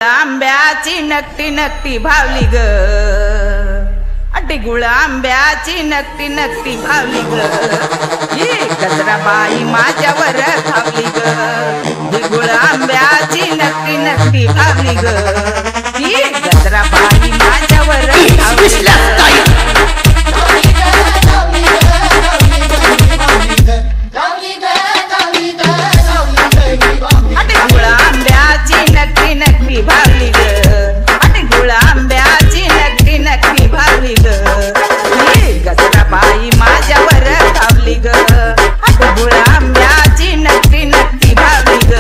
आंब्याची नक्ती नक्ती भावली ग अटी गुळ आंब्याची नक्ती नक्ती भावली ग ही गजरा बाई माझ्यावर धावली ग गुळ आंब्याची नक्ती नक्ती भावली ग ही गजरा बाई माझ्यावर धावली भावली ग आणि गुळ आंब्याची नक्की नक्की भावली ग ही गजरा बाई माझ्यावर धावली ग आणि गुळ आंब्याची नक्की नक्की भावली ग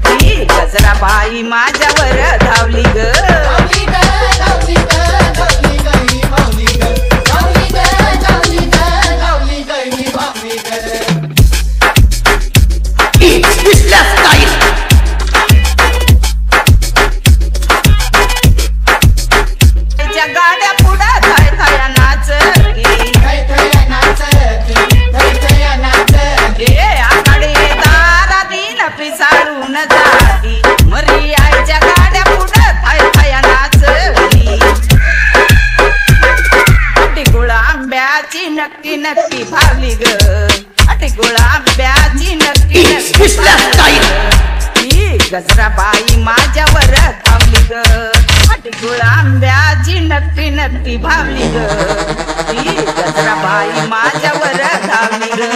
ही गजरा बाई माझ्यावर धावली ग गाड्या पुढे थाय थाया नाचती आकडे दारातीन पिसाळून जाती मरी आईच्या गाड्या पुढे थाय थाया नाचती अटी गुळ आंब्याची नक्की नक्की भावली ग अटी गुळ आंब्याची नक्की नक्की ही गजरा बाई माझ्यावर धावली ग गुळ आंब्याची नक्की नक्की भावली ग ही गजरा बाई माझ्यावर धावली ग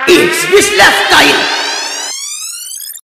It's Whistler Style.